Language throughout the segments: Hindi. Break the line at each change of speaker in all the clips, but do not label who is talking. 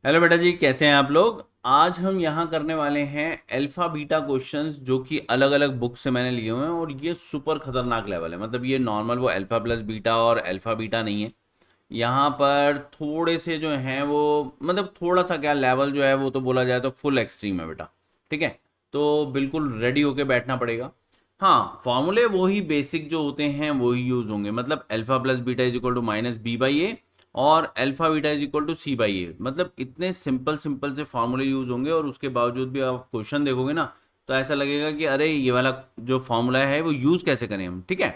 हेलो बेटा जी, कैसे हैं आप लोग। आज हम यहाँ करने वाले हैं अल्फा बीटा क्वेश्चंस जो कि अलग अलग बुक से मैंने लिए हुए हैं और ये सुपर खतरनाक लेवल है। मतलब ये नॉर्मल वो अल्फा प्लस बीटा और अल्फा बीटा नहीं है। यहाँ पर थोड़े से जो हैं वो मतलब थोड़ा सा क्या लेवल जो है वो तो बोला जाए तो फुल एक्सट्रीम है बेटा। ठीक है, तो बिल्कुल रेडी होके बैठना पड़ेगा। हाँ, फॉर्मूले वही बेसिक जो होते हैं वही यूज होंगे। मतलब alpha plus beta is equal to minus B by A और alpha beta is equal to C by A. मतलब इतने सिंपल सिंपल से फॉर्मूले यूज होंगे और उसके बावजूद भी आप क्वेश्चन देखोगे ना तो ऐसा लगेगा कि अरे ये वाला जो फॉर्मूला है वो यूज कैसे करें हम। ठीक है,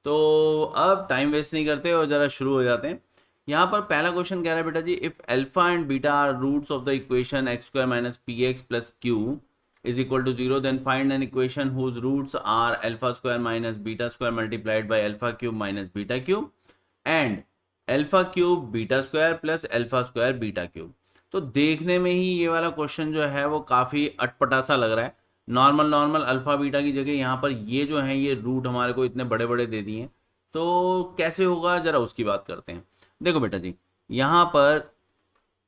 तो अब टाइम वेस्ट नहीं करते और ज़रा शुरू हो जाते हैं। यहाँ पर पहला क्वेश्चन कह रहा है बेटा जी, if alpha and beta are roots of the equation X square minus P X plus Q is equal to 0, then find an equation whose roots are alpha square minus beta square multiplied by alpha cube minus beta cube and alpha cube beta square plus alpha square beta cube। तो देखने में ही ये वाला क्वेश्चन जो है वो काफ़ी अटपटा सा लग रहा है। नॉर्मल नॉर्मल अल्फा बीटा की जगह यहाँ पर ये जो है ये रूट हमारे को इतने बड़े बड़े दे दिए हैं। तो कैसे होगा ज़रा उसकी बात करते हैं। देखो बेटा जी, यहाँ पर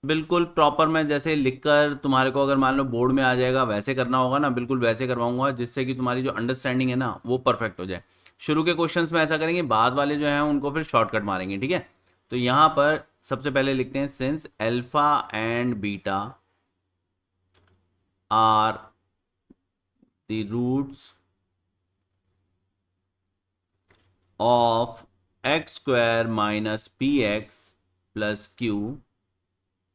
बिल्कुल प्रॉपर मैं जैसे लिखकर तुम्हारे को अगर मान लो बोर्ड में आ जाएगा वैसे करना होगा ना, बिल्कुल वैसे करवाऊंगा जिससे कि तुम्हारी जो अंडरस्टैंडिंग है ना वो परफेक्ट हो जाए। शुरू के क्वेश्चंस में ऐसा करेंगे, बाद वाले जो हैं उनको फिर शॉर्टकट मारेंगे। ठीक है, तो यहाँ पर सबसे पहले लिखते हैं since alpha and beta are the roots of X square minus P X plus Q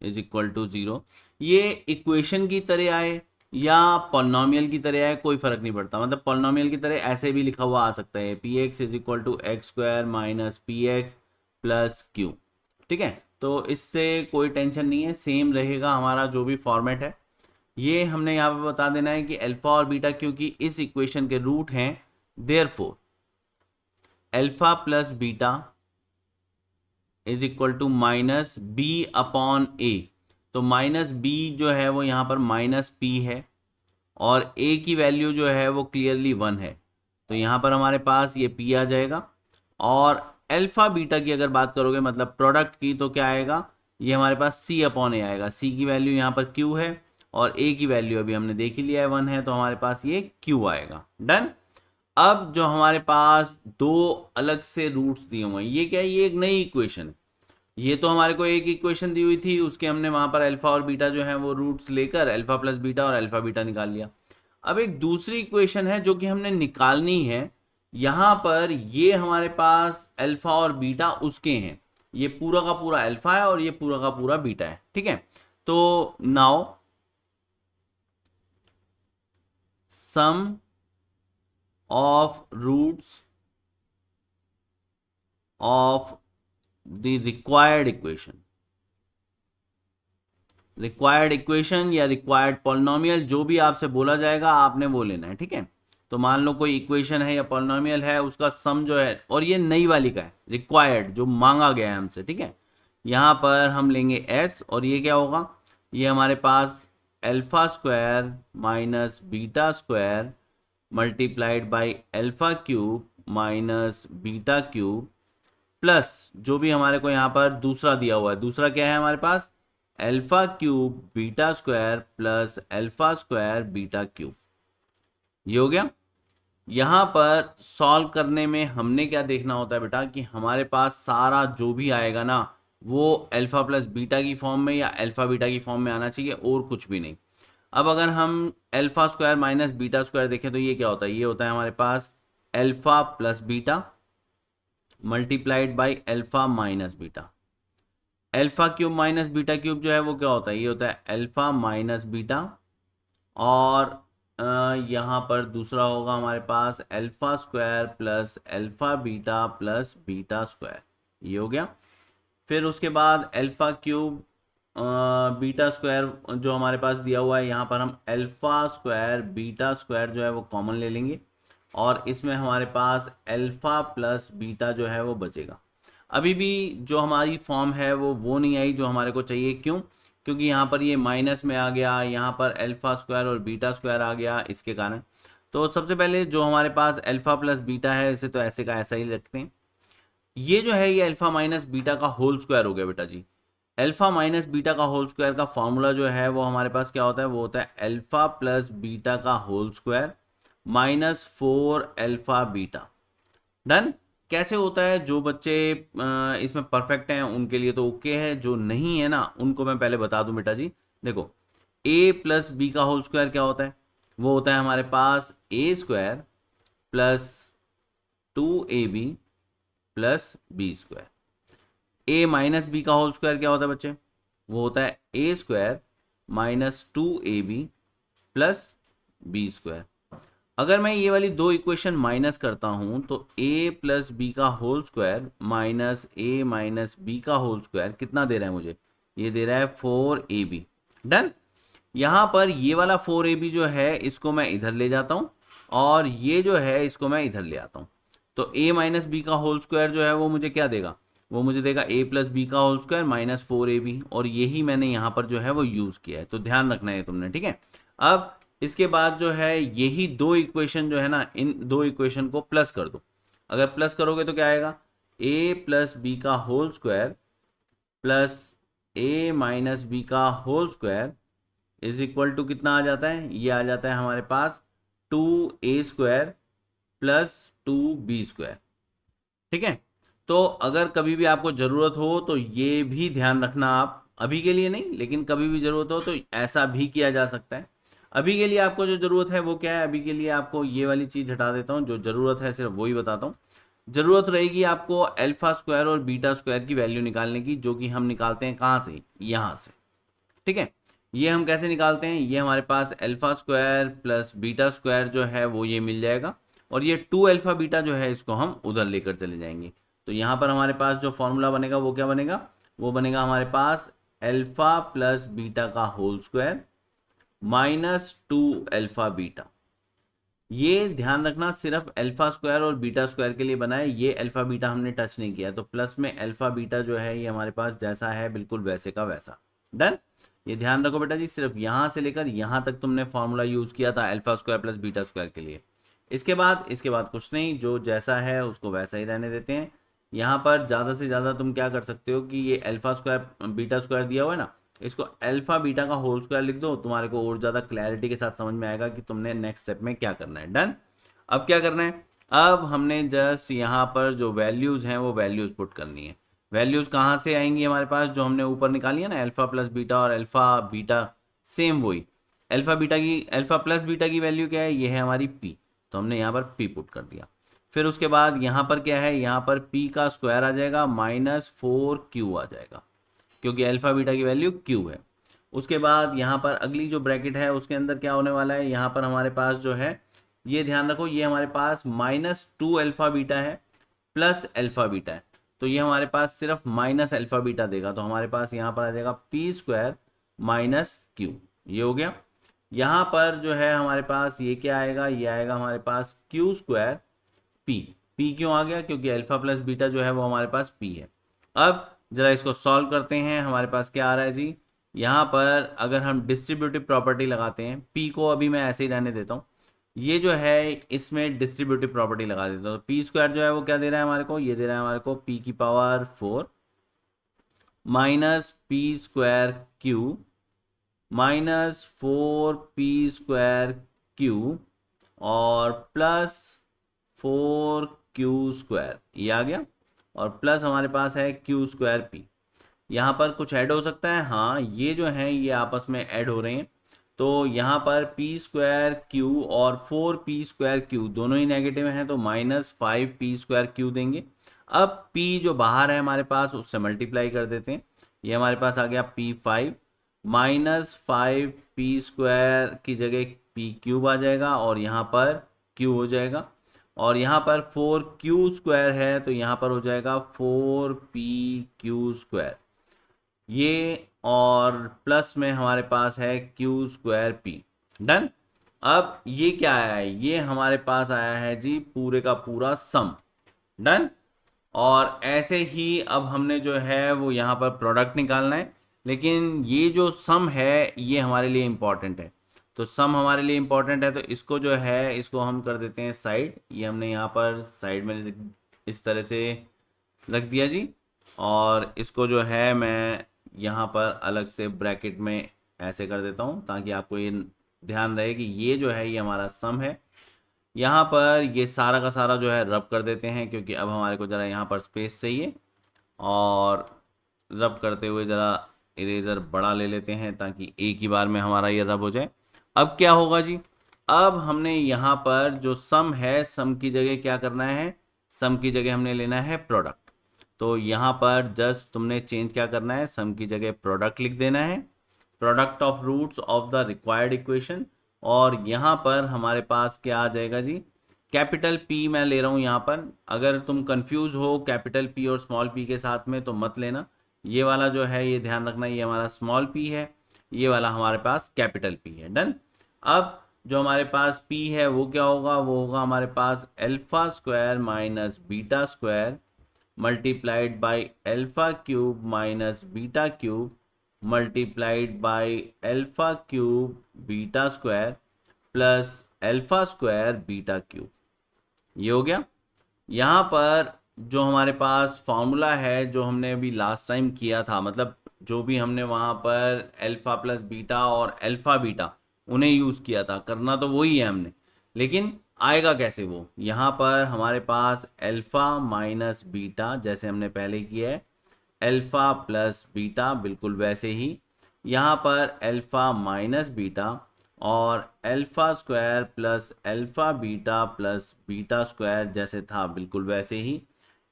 is equal to zero. ये इक्वेशन की तरह आए या पॉलिनॉमियल की तरह आए कोई फर्क नहीं पड़ता। मतलब पॉलिनॉमियल की तरह ऐसे भी लिखा हुआ आ सकता है, P X is equal to X square minus P X plus Q. ठीक है, तो इससे कोई टेंशन नहीं है, सेम रहेगा हमारा जो भी फॉर्मेट है। ये हमने यहाँ पे बता देना है कि अल्फा और बीटा क्योंकि इस इक्वेशन के रूट हैं, therefore alpha plus beta is equal to minus B upon A. तो माइनस बी जो है वो यहाँ पर माइनस पी है और ए की वैल्यू जो है वो क्लियरली वन है, तो यहाँ पर हमारे पास ये पी आ जाएगा। और अल्फा बीटा की अगर बात करोगे मतलब प्रोडक्ट की, तो क्या आएगा, ये हमारे पास सी अपॉन ए आएगा। सी की वैल्यू यहाँ पर क्यू है और ए की वैल्यू अभी हमने देख ही लिया है वन है, तो हमारे पास ये क्यू आएगा। डन। अब जो हमारे पास दो अलग से रूट्स दिए हुए हैं, ये क्या है, ये एक नई इक्वेशन है। ये तो हमारे को एक इक्वेशन दी हुई थी, उसके हमने वहां पर अल्फा और बीटा जो है वो रूट्स लेकर अल्फा प्लस बीटा और अल्फा बीटा निकाल लिया। अब एक दूसरी इक्वेशन है जो कि हमने निकालनी है। यहां पर ये हमारे पास अल्फा और बीटा उसके हैं, ये पूरा का पूरा अल्फा है और ये पूरा का पूरा बीटा है। ठीक है, तो now sum of roots of the required equation या रिक्वायर्ड पॉलिनॉमियल, जो भी आपसे बोला जाएगा आपने वो लेना है। ठीक है, तो मान लो कोई इक्वेशन है या पॉलिनॉमियल है, उसका सम जो है, और ये नई वाली का है रिक्वायर्ड जो मांगा गया है हमसे। ठीक है, यहाँ पर हम लेंगे एस और ये क्या होगा, ये हमारे पास alpha square minus beta square multiplied by alpha cube minus beta cube plus जो भी हमारे को यहाँ पर दूसरा दिया हुआ है, दूसरा क्या है हमारे पास, alpha cube beta square plus alpha square beta cube. ये हो गया। यहाँ पर सॉल्व करने में हमने क्या देखना होता है बेटा कि हमारे पास सारा जो भी आएगा ना वो अल्फा प्लस बीटा की फॉर्म में या अल्फा बीटा की फॉर्म में आना चाहिए और कुछ भी नहीं। अब अगर हम alpha square minus beta square देखें तो ये क्या होता है, ये होता है हमारे पास alpha plus beta multiplied by alpha minus beta. Alpha cube minus beta cube जो है वो क्या होता है, ये होता है अल्फा माइनस बीटा। और यहाँ पर दूसरा होगा हमारे पास alpha square plus alpha beta plus beta square. ये हो गया। फिर उसके बाद अल्फा क्यूब बीटा स्क्वायर जो हमारे पास दिया हुआ है, यहाँ पर हम अल्फा स्क्वायर बीटा स्क्वायर जो है वो कॉमन ले लेंगे और इसमें हमारे पास अल्फा प्लस बीटा जो है वो बचेगा। अभी भी जो हमारी फॉर्म है वो नहीं आई जो हमारे को चाहिए। क्यों? क्योंकि यहाँ पर ये माइनस में आ गया, यहाँ पर अल्फा स्क्वायर और बीटा स्क्वायर आ गया, इसके कारण। तो सबसे पहले जो हमारे पास अल्फा प्लस बीटा है इसे तो ऐसे का ऐसा ही रखते हैं। ये जो है ये अल्फा माइनस बीटा का होल स्क्वायर हो गया बेटा जी। अल्फा माइनस बीटा का होल स्क्वायर का फॉर्मूला जो है वो हमारे पास क्या होता है, वो होता है अल्फा प्लस बीटा का whole square minus 4 alpha beta. Done. कैसे होता है, जो बच्चे इसमें परफेक्ट हैं उनके लिए तो ओके है, जो नहीं है ना उनको मैं पहले बता दूं बेटा जी। देखो ए प्लस बी का होल स्क्वायर क्या होता है, वो होता है हमारे पास A square plus 2ab plus B square. A minus B का होल स्क्वायर क्या होता है बच्चे, वो होता है A square minus 2ab plus B square. अगर मैं ये वाली दो इक्वेशन माइनस करता हूं तो a प्लस बी का whole square minus a minus B का होल स्क्वायर कितना दे रहा है मुझे, ये दे रहा है 4ab। डन। यहां पर ये वाला 4ab जो है इसको मैं इधर ले जाता हूं और ये जो है इसको मैं इधर ले आता हूं। तो a माइनस बी का होल स्क्वायर जो है वो मुझे क्या देगा, वो मुझे देगा a प्लस बी का होल स्क्वायर माइनस 4ab, और यही मैंने यहाँ पर जो है वो यूज़ किया है, तो ध्यान रखना है तुमने, ठीक है। अब इसके बाद जो है यही दो इक्वेशन जो है ना, इन दो इक्वेशन को प्लस कर दो। अगर प्लस करोगे तो क्या आएगा, a प्लस बी का whole square plus a minus B का whole square is equal to कितना आ जाता है, ये आ जाता है हमारे पास 2a square plus 2b square. ठीक है। तो अगर कभी भी आपको ज़रूरत हो तो ये भी ध्यान रखना, आप अभी के लिए नहीं लेकिन कभी भी ज़रूरत हो तो ऐसा भी किया जा सकता है। अभी के लिए आपको जो ज़रूरत है वो क्या है, अभी के लिए आपको ये वाली चीज़ हटा देता हूँ, जो ज़रूरत है सिर्फ वही बताता हूँ। ज़रूरत रहेगी आपको अल्फा स्क्वायर और बीटा स्क्वायर की वैल्यू निकालने की, जो कि हम निकालते हैं कहाँ से, यहाँ से। ठीक है। ये हम कैसे निकालते हैं, ये हमारे पास alpha square plus beta square जो है वो ये मिल जाएगा, और ये 2 अल्फा बीटा जो है इसको हम उधर लेकर चले जाएंगे। तो यहाँ पर हमारे पास जो फॉर्मूला बनेगा वो क्या बनेगा, वो बनेगा हमारे पास अल्फा प्लस बीटा का whole square minus 2 alpha beta. ये ध्यान रखना सिर्फ अल्फा स्क्वायर और बीटा स्क्वायर के लिए बना है, ये अल्फा बीटा हमने टच नहीं किया। तो प्लस में अल्फा बीटा जो है ये हमारे पास जैसा है बिल्कुल वैसे का वैसा। डन। ये ध्यान रखो बेटा जी, सिर्फ यहाँ से लेकर यहाँ तक तुमने फॉर्मूला यूज किया था alpha square plus beta square के लिए। इसके बाद कुछ नहीं, जो जैसा है उसको वैसा ही रहने देते हैं। यहाँ पर ज़्यादा से ज़्यादा तुम क्या कर सकते हो कि ये अल्फा स्क्वायर बीटा स्क्वायर दिया हुआ है ना, इसको अल्फा बीटा का होल स्क्वायर लिख दो, तुम्हारे को और ज़्यादा क्लैरिटी के साथ समझ में आएगा कि तुमने नेक्स्ट स्टेप में क्या करना है। डन। अब क्या करना है, अब हमने जस्ट यहाँ पर जो वैल्यूज़ हैं वो वैल्यूज़ पुट करनी है। वैल्यूज़ कहाँ से आएंगी हमारे पास, जो हमने ऊपर निकाली है ना अल्फा प्लस बीटा और अल्फा बीटा, सेम वही। अल्फा प्लस बीटा की वैल्यू क्या है, ये है हमारी पी, तो हमने यहाँ पर पी पुट कर दिया। फिर उसके बाद यहाँ पर क्या है, यहाँ पर पी का स्क्वायर आ जाएगा माइनस 4q आ जाएगा, क्योंकि अल्फा बीटा की वैल्यू q है। उसके बाद यहाँ पर अगली जो ब्रैकेट है उसके अंदर क्या होने वाला है, यहाँ पर हमारे पास जो है, ये ध्यान रखो, ये हमारे पास माइनस 2 अल्फा बीटा है प्लस अल्फा बीटा है, तो ये हमारे पास सिर्फ माइनस अल्फा बीटा देगा। तो हमारे पास यहाँ पर आ जाएगा पी स्क्वायर माइनस क्यू, ये हो गया। यहाँ पर जो है हमारे पास ये क्या आएगा, ये आएगा हमारे पास क्यू स्क्वायर पी। पी क्यों आ गया, क्योंकि अल्फा प्लस बीटा जो है वो हमारे पास पी है। अब जरा इसको सॉल्व करते हैं, हमारे पास क्या आ रहा है जी, यहाँ पर अगर हम डिस्ट्रीब्यूटिव प्रॉपर्टी लगाते हैं, पी को अभी मैं ऐसे ही रहने देता हूँ, ये जो है इसमें डिस्ट्रीब्यूटिव प्रॉपर्टी लगा देता हूँ। तो पी स्क्वायर जो है वो क्या दे रहा है हमारे को, ये दे रहा है हमारे को पी की power 4 minus P square Q minus 4p square Q और प्लस 4q स्क्वायर, ये आ गया, और प्लस हमारे पास है q स्क्वायर p। यहाँ पर कुछ ऐड हो सकता है, हाँ ये जो है ये आपस में ऐड हो रहे हैं, तो यहाँ पर p स्क्वायर क्यू और 4p स्क्वायर क्यू दोनों ही नेगेटिव हैं, तो माइनस 5p स्क्वायर क्यू देंगे। अब p जो बाहर है हमारे पास उससे मल्टीप्लाई कर देते हैं, ये हमारे पास आ गया p5 माइनस 5p स्क्वायर की जगह p क्यूब आ जाएगा, और यहाँ पर q हो जाएगा, और यहाँ पर 4q स्क्वायर है तो यहाँ पर हो जाएगा 4pq स्क्वायर, ये, और प्लस में हमारे पास है q स्क्वायर p। डन। अब ये क्या आया है, ये हमारे पास आया है जी पूरे का पूरा सम। डन। और ऐसे ही अब हमने जो है वो यहाँ पर प्रोडक्ट निकालना है, लेकिन ये जो सम है ये हमारे लिए इम्पॉर्टेंट है। तो सम हमारे लिए इम्पॉर्टेंट है, तो इसको जो है इसको हम कर देते हैं साइड, ये हमने यहाँ पर साइड में इस तरह से रख दिया जी, और इसको जो है मैं यहाँ पर अलग से ब्रैकेट में ऐसे कर देता हूँ ताकि आपको ये ध्यान रहे कि ये जो है ये हमारा सम है। यहाँ पर ये सारा का सारा जो है रब कर देते हैं, क्योंकि अब हमारे को ज़रा यहाँ पर स्पेस चाहिए, और रब करते हुए ज़रा इरेज़र बड़ा ले लेते हैं ताकि एक ही बार में हमारा ये रब हो जाए। अब क्या होगा जी, अब हमने यहाँ पर जो सम है, सम की जगह क्या करना है, सम की जगह हमने लेना है प्रोडक्ट। तो यहाँ पर जस्ट तुमने चेंज क्या करना है, सम की जगह प्रोडक्ट लिख देना है, product of roots of the required equation. और यहाँ पर हमारे पास क्या आ जाएगा जी, कैपिटल पी मैं ले रहा हूँ यहाँ पर। अगर तुम कंफ्यूज हो कैपिटल पी और स्मॉल पी के साथ में तो मत लेना, ये वाला जो है ये ध्यान रखना, ये हमारा स्मॉल पी है, ये वाला हमारे पास कैपिटल पी है। डन। अब जो हमारे पास पी है वो क्या होगा, वो होगा हमारे पास alpha square minus beta square multiplied by alpha cube minus beta cube multiplied by alpha cube beta square plus alpha square beta cube. ये हो गया। यहाँ पर जो हमारे पास फॉर्मूला है जो हमने अभी लास्ट टाइम किया था, मतलब जो भी हमने वहाँ पर अल्फ़ा प्लस बीटा और अल्फ़ा बीटा उन्हें यूज़ किया था, करना तो वही है हमने, लेकिन आएगा कैसे वो, यहाँ पर हमारे पास अल्फ़ा माइनस बीटा जैसे हमने पहले किया है, अल्फ़ा प्लस बीटा बिल्कुल वैसे ही, यहाँ पर अल्फ़ा माइनस बीटा और alpha square plus alpha beta plus beta square जैसे था बिल्कुल वैसे ही।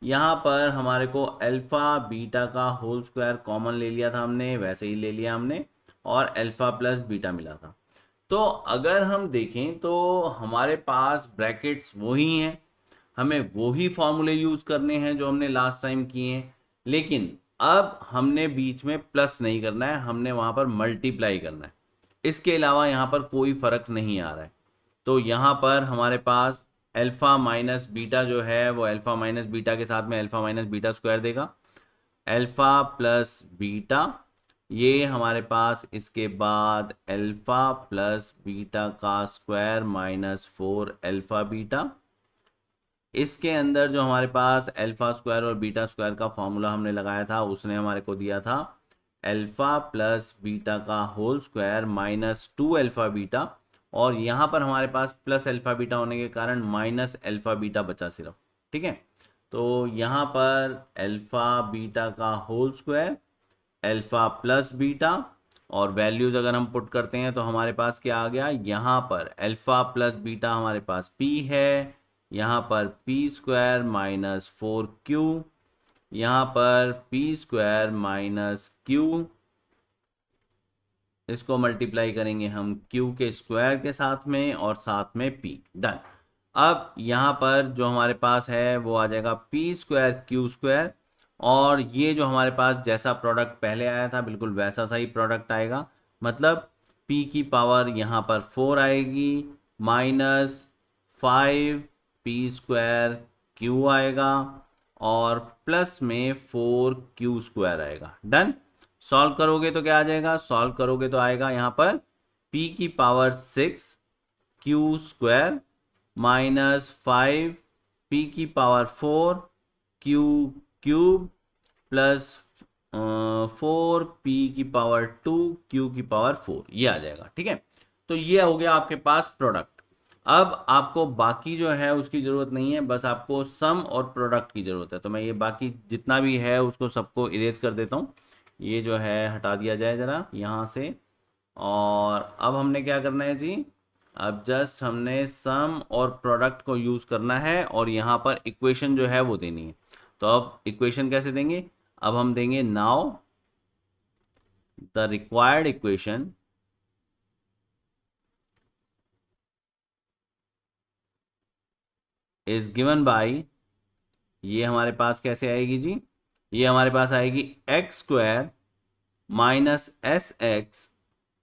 यहाँ पर हमारे को अल्फ़ा बीटा का होल स्क्वायर कॉमन ले लिया था हमने, वैसे ही ले लिया हमने, और अल्फ़ा प्लस बीटा मिला था। तो अगर हम देखें तो हमारे पास ब्रैकेट्स वही हैं, हमें वही फॉर्मूले यूज़ करने हैं जो हमने लास्ट टाइम किए हैं, लेकिन अब हमने बीच में प्लस नहीं करना है, हमने वहाँ पर मल्टीप्लाई करना है। इसके अलावा यहाँ पर कोई फ़र्क नहीं आ रहा है। तो यहाँ पर हमारे पास अल्फ़ा माइनस बीटा जो है वो अल्फ़ा माइनस बीटा के साथ में अल्फ़ा माइनस बीटा स्क्वायर देगा, अल्फ़ा प्लस बीटा, ये हमारे पास इसके बाद अल्फ़ा प्लस बीटा का स्क्वायर माइनस 4 अल्फ़ा बीटा। इसके अंदर जो हमारे पास अल्फ़ा स्क्वायर और बीटा स्क्वायर का फॉर्मूला हमने लगाया था उसने हमारे को दिया था अल्फ़ा प्लस बीटा का whole square minus 2 alpha beta, और यहाँ पर हमारे पास प्लस अल्फ़ा बीटा होने के कारण माइनस अल्फ़ा बीटा बचा सिर्फ। ठीक है, तो यहाँ पर अल्फ़ा बीटा का whole square alpha plus beta, और वैल्यूज़ अगर हम पुट करते हैं तो हमारे पास क्या आ गया, यहाँ पर अल्फ़ा प्लस बीटा हमारे पास p है, यहाँ पर पी स्क्वायर माइनस 4q, यहाँ पर पी स्क्वायर माइनस q, इसको मल्टीप्लाई करेंगे हम q के स्क्वायर के साथ में और साथ में p। डन। अब यहाँ पर जो हमारे पास है वो आ जाएगा पी स्क्वायर क्यू स्क्वायर, और ये जो हमारे पास जैसा प्रोडक्ट पहले आया था बिल्कुल वैसा सा ही प्रोडक्ट आएगा, मतलब p की पावर यहाँ पर 4 आएगी माइनस 5 पी स्क्वायर क्यू आएगा और प्लस में 4 क्यू स्क्वायर आएगा। डन। सॉल्व करोगे तो क्या आ जाएगा, सॉल्व करोगे तो आएगा यहाँ पर p की power 6 Q square minus 5 p की power 4 Q cube plus 4 p की पावर 2 q की पावर 4, ये आ जाएगा। ठीक है, तो ये हो गया आपके पास प्रोडक्ट। अब आपको बाकी जो है उसकी ज़रूरत नहीं है, बस आपको सम और प्रोडक्ट की ज़रूरत है। तो मैं ये बाकी जितना भी है उसको सबको इरेज कर देता हूँ, ये जो है हटा दिया जाए ज़रा यहाँ से। और अब हमने क्या करना है जी, अब जस्ट हमने सम और प्रोडक्ट को यूज़ करना है और यहाँ पर इक्वेशन जो है वो देनी है। तो अब इक्वेशन कैसे देंगे, अब हम देंगे now the required equation is given by, ये हमारे पास कैसे आएगी जी, ये हमारे पास आएगी X square minus S X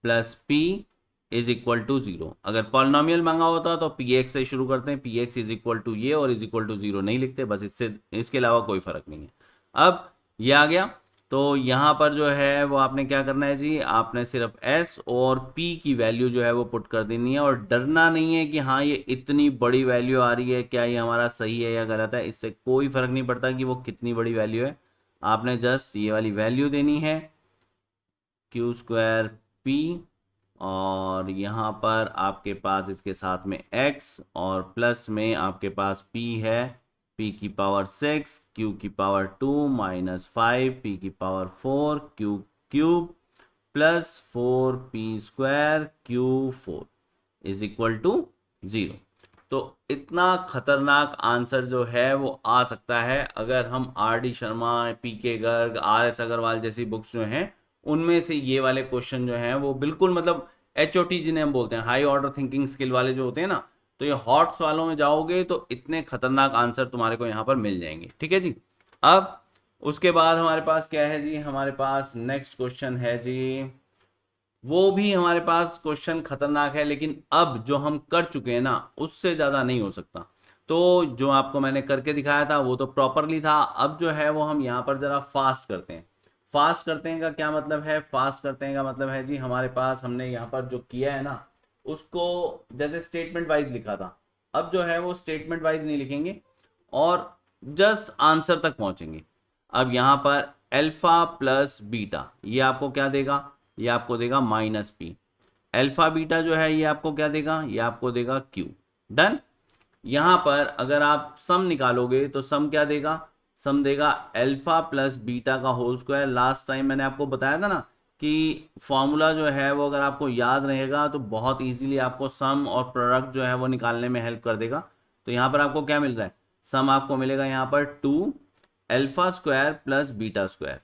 plus P is equal to 0। अगर पॉलिनॉमियल मांगा होता तो पी एक्स से शुरू करते हैं, P X is equal to ये और इज इक्वल टू 0 नहीं लिखते, बस इससे इसके अलावा कोई फर्क नहीं है। अब ये आ गया, तो यहाँ पर जो है वो आपने क्या करना है जी, आपने सिर्फ s और p की वैल्यू जो है वो पुट कर देनी है, और डरना नहीं है कि हाँ ये इतनी बड़ी वैल्यू आ रही है, क्या ये हमारा सही है या गलत है, इससे कोई फ़र्क नहीं पड़ता कि वो कितनी बड़ी वैल्यू है, आपने जस्ट ये वाली वैल्यू देनी है क्यू स्क्वायर पी, और यहाँ पर आपके पास इसके साथ में x, और प्लस में आपके पास p है, p की पावर 6, q की पावर 2 माइनस 5 p की power 4 q cube plus 4p square q4 is equal to 0। तो इतना खतरनाक आंसर जो है वो आ सकता है अगर हम आर डी शर्मा, पी के गर्ग, आर एस अग्रवाल जैसी बुक्स जो हैं उनमें से ये वाले क्वेश्चन जो हैं वो बिल्कुल मतलब HOT जिन्हें हम बोलते हैं, हाई ऑर्डर थिंकिंग स्किल वाले जो होते हैं ना, तो ये हॉट्स वालों में जाओगे तो इतने खतरनाक आंसर तुम्हारे को यहाँ पर मिल जाएंगे। ठीक है जी। अब उसके बाद हमारे पास क्या है जी, हमारे पास नेक्स्ट क्वेश्चन है जी, वो भी हमारे पास क्वेश्चन खतरनाक है, लेकिन अब जो हम कर चुके हैं ना उससे ज़्यादा नहीं हो सकता। तो जो आपको मैंने करके दिखाया था वो तो प्रॉपरली था, अब जो है वो हम यहाँ पर ज़रा फास्ट करते हैं। फास्ट करते हैं का क्या मतलब है, फास्ट करते हैं का मतलब है जी हमारे पास हमने यहाँ पर जो किया है ना उसको जैसे स्टेटमेंट वाइज लिखा था, अब जो है वो स्टेटमेंट वाइज नहीं लिखेंगे और जस्ट आंसर तक पहुंचेंगे। अब यहाँ पर अल्फा प्लस बीटा ये आपको क्या देगा, ये आपको देगा माइनस पी। अल्फा बीटा जो है ये आपको क्या देगा, ये आपको देगा क्यू। डन। यहाँ पर अगर आप सम निकालोगे तो सम क्या देगा, सम देगा अल्फा प्लस बीटा का होल स्क्वायर। लास्ट टाइम मैंने आपको बताया था ना कि फॉर्मूला जो है वो अगर आपको याद रहेगा तो बहुत इजीली आपको सम और प्रोडक्ट जो है वो निकालने में हेल्प कर देगा। तो यहाँ पर आपको क्या मिल रहा है, सम आपको मिलेगा यहाँ पर 2 alpha square plus beta square,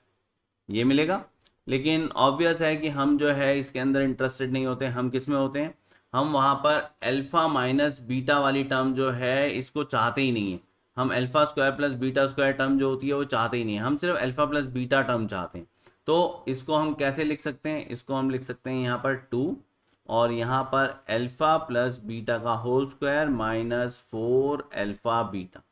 ये मिलेगा। लेकिन ऑब्वियस है कि हम जो है इसके अंदर इंटरेस्टेड नहीं होते, हम किस में होते हैं, हम वहाँ पर अल्फा माइनस बीटा वाली टर्म जो है इसको चाहते ही नहीं है। हम alpha square plus beta square term जो होती है वो चाहते ही नहीं है, हम सिर्फ अल्फा प्लस बीटा टर्म चाहते हैं। तो इसको हम कैसे लिख सकते हैं, इसको हम लिख सकते हैं यहाँ पर 2 और यहाँ पर अल्फा प्लस बीटा का whole square minus 4 alpha beta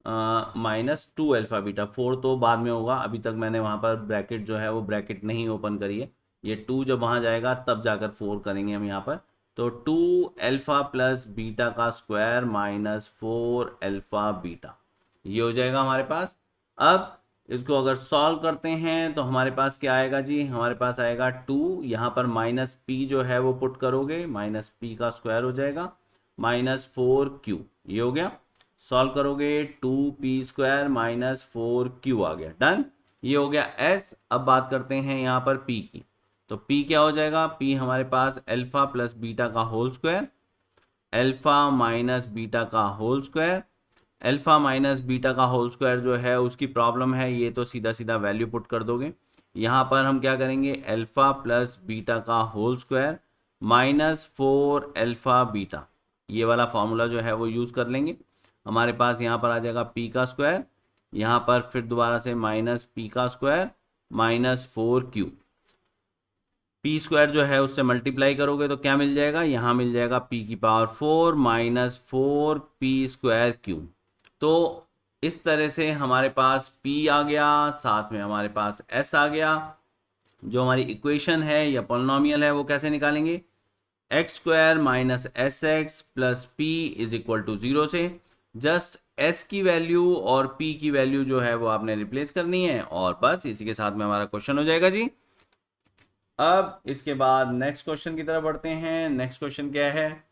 -2 alpha beta. 4 तो बाद में होगा, अभी तक मैंने वहाँ पर ब्रैकेट जो है वो ब्रैकेट नहीं ओपन करी है, ये 2 जब वहाँ जाएगा तब जाकर 4 करेंगे हम यहाँ पर। तो 2 अल्फा प्लस बीटा का स्क्वायर माइनस 4 अल्फा बीटा, ये हो जाएगा हमारे पास। अब इसको अगर सॉल्व करते हैं तो हमारे पास क्या आएगा जी, हमारे पास आएगा 2, यहाँ पर माइनस पी जो है वो पुट करोगे, माइनस पी का स्क्वायर हो जाएगा माइनस 4q, ये हो गया। सॉल्व करोगे 2p स्क्वायर माइनस 4q आ गया। डन, ये हो गया s। अब बात करते हैं यहाँ पर p की, तो p क्या हो जाएगा, p हमारे पास अल्फा प्लस बीटा का whole square, alpha minus beta का whole square. Alpha minus beta का होल स्क्वायर जो है उसकी प्रॉब्लम है, ये तो सीधा सीधा वैल्यू पुट कर दोगे। यहाँ पर हम क्या करेंगे, अल्फा प्लस बीटा का whole square minus 4 alpha beta, ये वाला फॉर्मूला जो है वो यूज़ कर लेंगे। हमारे पास यहाँ पर आ जाएगा पी का स्क्वायर, यहाँ पर फिर दोबारा से माइनस पी का square minus 4q। P square जो है उससे मल्टीप्लाई करोगे तो क्या मिल जाएगा, यहाँ मिल जाएगा पी की power 4 minus 4p square Q. तो इस तरह से हमारे पास p आ गया, साथ में हमारे पास s आ गया। जो हमारी इक्वेशन है या पॉलिनोमियल है वो कैसे निकालेंगे, X square minus S X plus P is equal to 0 से जस्ट s की वैल्यू और p की वैल्यू जो है वो आपने रिप्लेस करनी है, और बस इसी के साथ में हमारा क्वेश्चन हो जाएगा जी। अब इसके बाद नेक्स्ट क्वेश्चन की तरफ बढ़ते हैं। नेक्स्ट क्वेश्चन क्या है,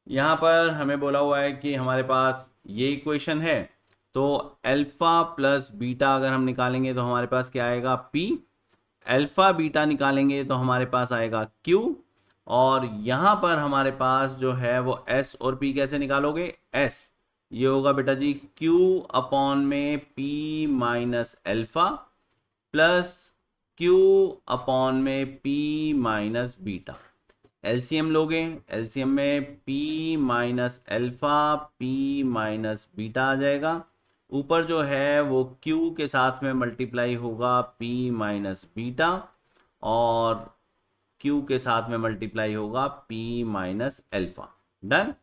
यहाँ पर हमें बोला हुआ है कि हमारे पास ये इक्वेशन है, तो अल्फा प्लस बीटा अगर हम निकालेंगे तो हमारे पास क्या आएगा p, अल्फा बीटा निकालेंगे तो हमारे पास आएगा q, और यहाँ पर हमारे पास जो है वो s और p कैसे निकालोगे, s ये होगा बेटा जी q अपॉन में p minus alpha plus q upon में p माइनस बीटा। एलसीएम लोगे, एलसीएम में p minus alpha p minus beta आ जाएगा, ऊपर जो है वो q के साथ में मल्टीप्लाई होगा p माइनस बीटा, और q के साथ में मल्टीप्लाई होगा p माइनस अल्फा। डन।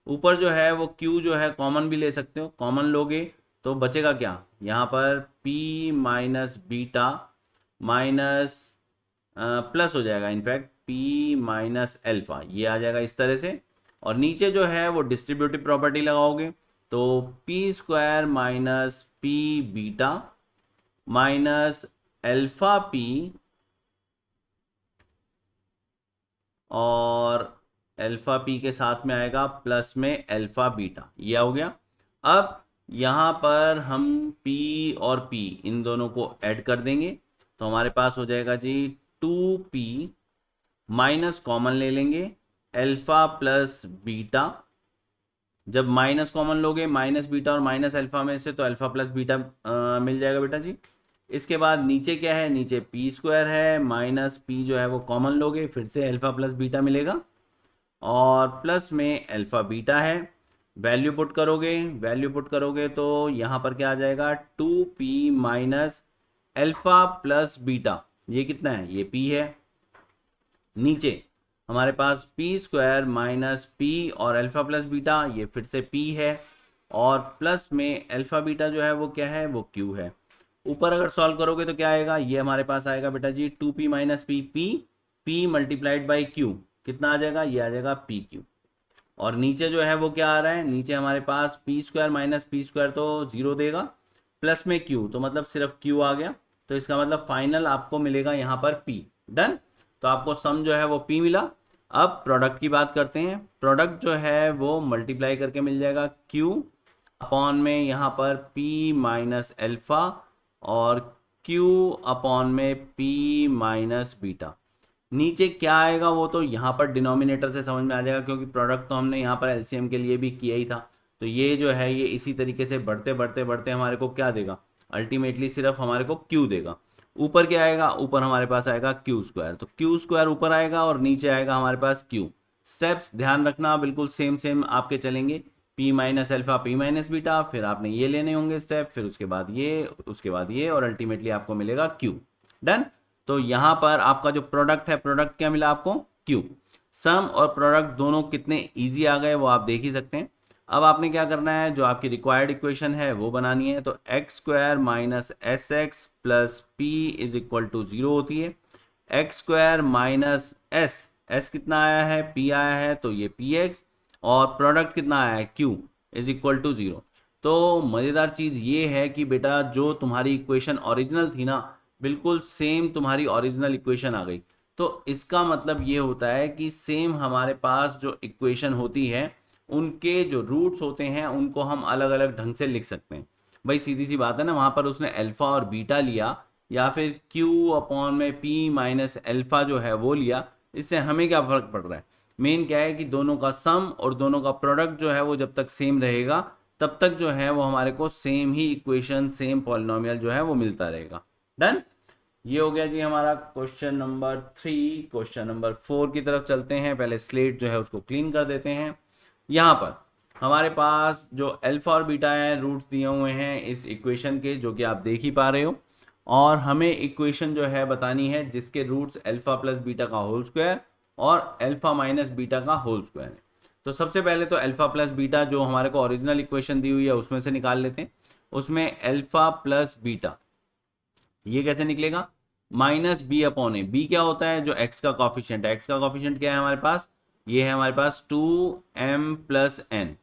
ऊपर जो है वो q जो है कॉमन भी ले सकते हो, कॉमन लोगे तो बचेगा क्या, यहाँ पर p minus beta minus plus हो जाएगा, इनफैक्ट p माइनस अल्फा, ये आ जाएगा इस तरह से। और नीचे जो है वो डिस्ट्रीब्यूटिव प्रॉपर्टी लगाओगे तो p square minus p beta minus alpha p और अल्फ़ा पी के साथ में आएगा प्लस में अल्फ़ा बीटा, ये हो गया। अब यहाँ पर हम P और P इन दोनों को ऐड कर देंगे, तो हमारे पास हो जाएगा जी 2P माइनस कॉमन ले लेंगे अल्फ़ा प्लस बीटा। जब माइनस कॉमन लोगे माइनस बीटा और माइनस अल्फ़ा में से, तो अल्फ़ा प्लस बीटा मिल जाएगा बेटा जी। इसके बाद नीचे क्या है, नीचे पी स्क्वायर है, माइनस पी जो है वो कॉमन लोगे, फिर से अल्फ़ा प्लस बीटा मिलेगा, और प्लस में अल्फ़ा बीटा है। वैल्यू पुट करोगे तो यहाँ पर क्या आ जाएगा, 2p minus alpha plus beta, ये कितना है, ये p है। नीचे हमारे पास पी स्क्वायर माइनस पी और अल्फ़ा प्लस बीटा, ये फिर से p है, और प्लस में अल्फ़ा बीटा जो है वो क्या है, वो q है। ऊपर अगर सॉल्व करोगे तो क्या आएगा, ये हमारे पास आएगा बेटा जी 2p minus P, p multiplied by q, कितना आ जाएगा, ये आ जाएगा पी क्यू। और नीचे जो है वो क्या आ रहा है, नीचे हमारे पास P square minus P square तो जीरो देगा, प्लस में क्यू, तो मतलब सिर्फ क्यू आ गया, तो इसका मतलब फाइनल आपको मिलेगा यहाँ पर पी। डन, तो आपको सम जो है वो पी मिला। अब प्रोडक्ट की बात करते हैं। प्रोडक्ट जो है वो मल्टीप्लाई करके मिल जाएगा क्यू अपॉन में यहाँ पर पी माइनस एल्फा, और क्यू अपॉन में पी माइनस बीटा। नीचे क्या आएगा वो तो यहाँ पर डिनोमिनेटर से समझ में आ जाएगा, क्योंकि प्रोडक्ट तो हमने यहाँ पर एलसीएम के लिए भी किया ही था। तो ये जो है ये इसी तरीके से बढ़ते बढ़ते बढ़ते हमारे को क्या देगा, अल्टीमेटली सिर्फ हमारे को क्यू देगा। ऊपर क्या आएगा, ऊपर हमारे पास आएगा क्यू स्क्वायर, तो क्यू स्क्वायर ऊपर आएगा और नीचे आएगा हमारे पास क्यू। स्टेप्स ध्यान रखना बिल्कुल सेम सेम आपके चलेंगे, P minus alpha P minus beta, फिर आपने ये लेने होंगे स्टेप, फिर उसके बाद ये, उसके बाद ये, और अल्टीमेटली आपको मिलेगा क्यू। डन, तो यहाँ पर आपका जो प्रोडक्ट है, प्रोडक्ट क्या मिला आपको, क्यू। सम और प्रोडक्ट दोनों कितने इजी आ गए वो आप देख ही सकते हैं। अब आपने क्या करना है, जो आपकी रिक्वायर्ड इक्वेशन है वो बनानी है। तो X square minus S X plus P is equal to zero होती है। X square minus S, S कितना आया है, पी आया है, तो ये पी एक्स, और प्रोडक्ट कितना आया है, Q is equal to zero. तो मज़ेदार चीज़ ये है कि बेटा जो तुम्हारी इक्वेशन ओरिजिनल थी ना, बिल्कुल सेम तुम्हारी ओरिजिनल इक्वेशन आ गई। तो इसका मतलब ये होता है कि सेम हमारे पास जो इक्वेशन होती है उनके जो रूट्स होते हैं उनको हम अलग अलग ढंग से लिख सकते हैं। भाई सीधी सी बात है ना, वहाँ पर उसने अल्फ़ा और बीटा लिया, या फिर क्यू अपॉन में पी माइनस अल्फ़ा जो है वो लिया, इससे हमें क्या फ़र्क पड़ रहा है। मेन क्या है कि दोनों का सम और दोनों का प्रोडक्ट जो है वो जब तक सेम रहेगा तब तक जो है वो हमारे को सेम ही इक्वेशन, सेम पॉलिनोमियल जो है वो मिलता रहेगा। डन, ये हो गया जी हमारा क्वेश्चन नंबर 3। क्वेश्चन नंबर 4 की तरफ चलते हैं। पहले स्लेट जो है उसको क्लीन कर देते हैं। यहाँ पर हमारे पास जो अल्फा और बीटा है रूट्स दिए हुए हैं इस इक्वेशन के, जो कि आप देख ही पा रहे हो, और हमें इक्वेशन जो है बतानी है जिसके रूट्स अल्फा प्लस बीटा का होल स्क्वायर और अल्फा माइनस बीटा का होल स्क्वायर है। तो सबसे पहले तो अल्फा प्लस बीटा जो हमारे को ओरिजिनल इक्वेशन दी हुई है उसमें से निकाल लेते हैं। उसमें अल्फा प्लस बीटा ये कैसे निकलेगा, माइनस बी अपॉन ए। बी क्या होता है, जो एक्स का कॉफिशिएंट है। एक्स का कॉफिशिएंट क्या है हमारे पास, ये है हमारे पास 2m प्लस एन,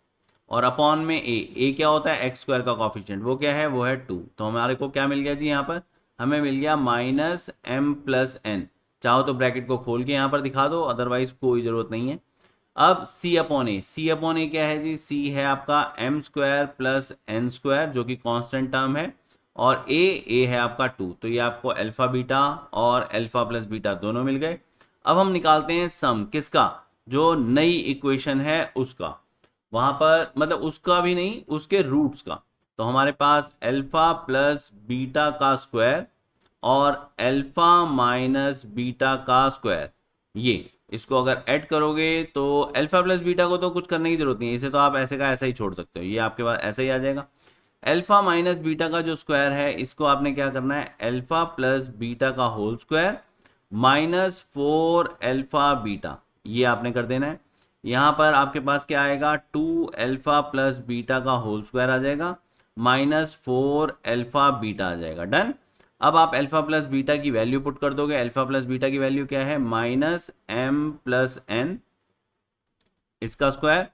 और अपॉन में ए क्या होता है, एक्स स्क्वायर का कॉफिशिएंट, वो क्या है, वो है 2। तो हमारे को क्या मिल गया जी, यहाँ पर हमें मिल गया माइनस एम प्लस एन। चाहो तो ब्रैकेट को खोल के यहाँ पर दिखा दो, अदरवाइज कोई ज़रूरत नहीं है। अब सी अपॉन ए, सी अपॉन ए क्या है जी, सी है आपका M square plus N square जो कि कांस्टेंट टर्म है, और ए है आपका 2। तो ये आपको अल्फा बीटा और अल्फा प्लस बीटा दोनों मिल गए। अब हम निकालते हैं सम, किसका, जो नई इक्वेशन है उसका, वहां पर मतलब उसका भी नहीं, उसके रूट्स का। तो हमारे पास अल्फा प्लस बीटा का स्क्वायर और अल्फा माइनस बीटा का स्क्वायर, ये इसको अगर ऐड करोगे तो अल्फा प्लस बीटा को तो कुछ करने की जरूरत नहीं है, इसे तो आप ऐसे का ऐसा ही छोड़ सकते हो, ये आपके पास ऐसा ही आ जाएगा। अल्फा माइनस बीटा का जो स्क्वायर है इसको आपने क्या करना है, अल्फा प्लस बीटा का whole square minus 4 alpha beta, ये आपने कर देना है। यहाँ पर आपके पास क्या आएगा, 2 अल्फा प्लस बीटा का होल स्क्वायर आ जाएगा माइनस 4 अल्फा बीटा आ जाएगा। डन, अब आप अल्फा प्लस बीटा की वैल्यू पुट कर दोगे। अल्फा प्लस बीटा की वैल्यू क्या है, माइनस एम प्लस एन, इसका स्क्वायर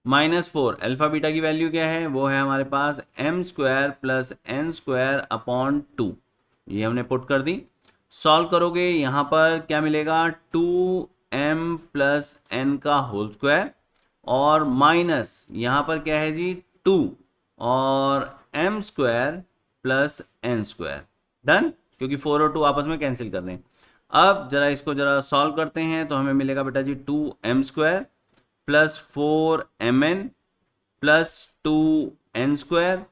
माइनस 4 अल्फा बीटा की वैल्यू क्या है, वो है हमारे पास M square plus N square upon 2, ये हमने पुट कर दी। सॉल्व करोगे यहाँ पर क्या मिलेगा, 2 m प्लस n का होल स्क्वायर और माइनस यहाँ पर क्या है जी 2 और m square plus n square. Done, क्योंकि 4 और 2 आपस में कैंसिल कर रहे हैं। अब जरा इसको जरा सॉल्व करते हैं तो हमें मिलेगा बेटा जी 2m square plus 4mn plus 2n square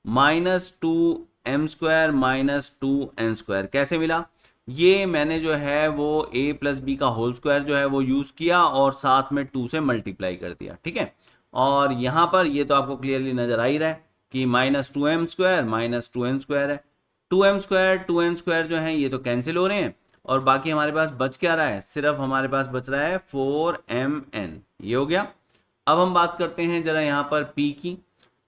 minus 2m square minus 2n square. कैसे मिला? ये मैंने जो है वो a प्लस बी का होल स्क्वायर जो है वो यूज़ किया और साथ में 2 से मल्टीप्लाई कर दिया, ठीक है। और यहाँ पर ये तो आपको क्लियरली नज़र आ ही रहा है कि minus 2m square minus 2n square है। 2m स्क्वायर 2n स्क्वायर जो है ये तो कैंसिल हो रहे हैं और बाकी हमारे पास बच क्या रहा है? सिर्फ हमारे पास बच रहा है 4mn। ये हो गया। अब हम बात करते हैं जरा यहाँ पर p की।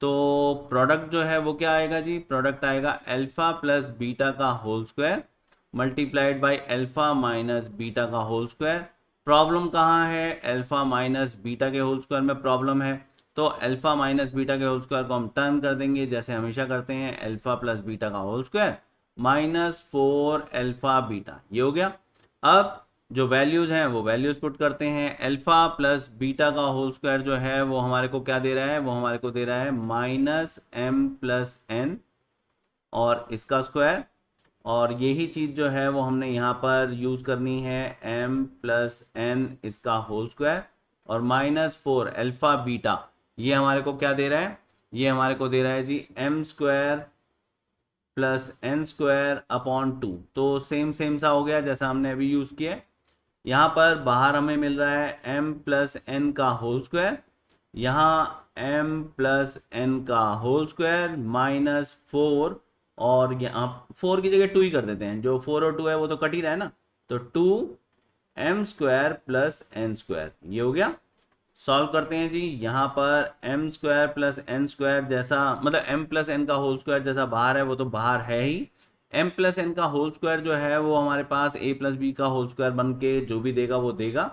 तो प्रोडक्ट जो है वो क्या आएगा जी? प्रोडक्ट आएगा अल्फा प्लस बीटा का whole square multiplied by alpha minus beta का होल स्क्वायर। प्रॉब्लम कहाँ है? अल्फा माइनस बीटा के होल स्क्वायर में प्रॉब्लम है। तो अल्फा माइनस बीटा के होल स्क्वायर को हम टर्न कर देंगे जैसे हमेशा करते हैं, अल्फा प्लस बीटा का whole square minus 4 alpha beta. ये हो गया। अब जो वैल्यूज हैं वो वैल्यूज पुट करते हैं। अल्फा प्लस बीटा का होल स्क्वायर जो है वो हमारे को क्या दे रहा है? वो हमारे को दे रहा है माइनस m प्लस n और इसका स्क्वायर। और यही चीज़ जो है वो हमने यहाँ पर यूज़ करनी है, m प्लस n इसका होल स्क्वायर और माइनस 4 अल्फा बीटा। ये हमारे को क्या दे रहा है? ये हमारे को दे रहा है जी m square plus n square upon 2। तो सेम सेम सा हो गया जैसा हमने अभी यूज़ किया। यहाँ पर बाहर हमें मिल रहा है m प्लस n का होल स्क्वायर, यहाँ m प्लस n का होल स्क्वायर माइनस 4 और यहाँ 4 की जगह 2 ही कर देते हैं, जो 4 और 2 है वो तो कट ही रहा है ना। तो 2m square plus n square. ये हो गया। सॉल्व करते हैं जी। यहाँ पर m square plus n square जैसा, मतलब m प्लस n का होल स्क्वायर जैसा बाहर है वो तो बाहर है ही। m प्लस n का होल स्क्वायर जो है वो हमारे पास a प्लस बी का होल स्क्वायर बन के जो भी देगा वो देगा।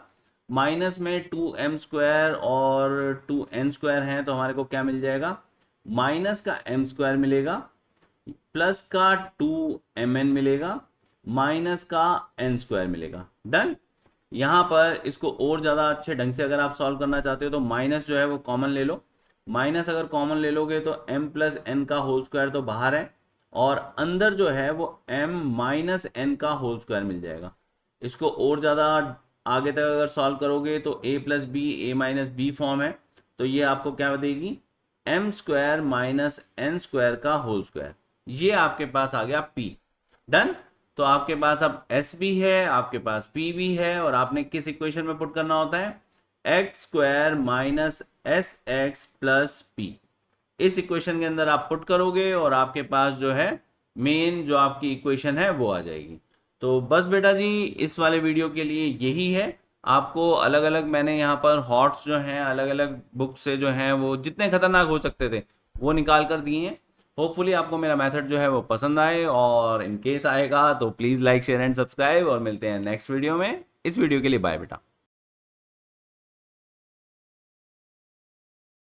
माइनस में 2m स्क्वायर और 2n स्क्वायर है तो हमारे को क्या मिल जाएगा? माइनस का m स्क्वायर मिलेगा प्लस का 2mn मिलेगा माइनस का n स्क्वायर मिलेगा। डन। यहाँ पर इसको और ज़्यादा अच्छे ढंग से अगर आप सॉल्व करना चाहते हो तो माइनस जो है वो कॉमन ले लो। माइनस अगर कॉमन ले लोगे तो m प्लस n का होल स्क्वायर तो बाहर है और अंदर जो है वो m माइनस n का होल स्क्वायर मिल जाएगा। इसको और ज़्यादा आगे तक अगर सॉल्व करोगे तो a plus B A minus B form है, तो ये आपको क्या देगी? m square minus n square का होल स्क्वायर। ये आपके पास आ गया p। डन। तो आपके पास अब s भी है, आपके पास p भी है और आपने किस इक्वेशन में पुट करना होता है? X square minus S X plus P. इस इक्वेशन के अंदर आप पुट करोगे और आपके पास जो है मेन जो आपकी इक्वेशन है वो आ जाएगी। तो बस बेटा जी इस वाले वीडियो के लिए यही है। आपको अलग अलग मैंने यहाँ पर हॉट्स जो हैं अलग अलग बुक से जो हैं वो जितने खतरनाक हो सकते थे वो निकाल कर दिए हैं। होपफुली आपको मेरा मेथड जो है वो पसंद आए और इन केस आएगा तो please like share and subscribe और मिलते हैं नेक्स्ट वीडियो में। इस वीडियो के लिए बाय बेटा।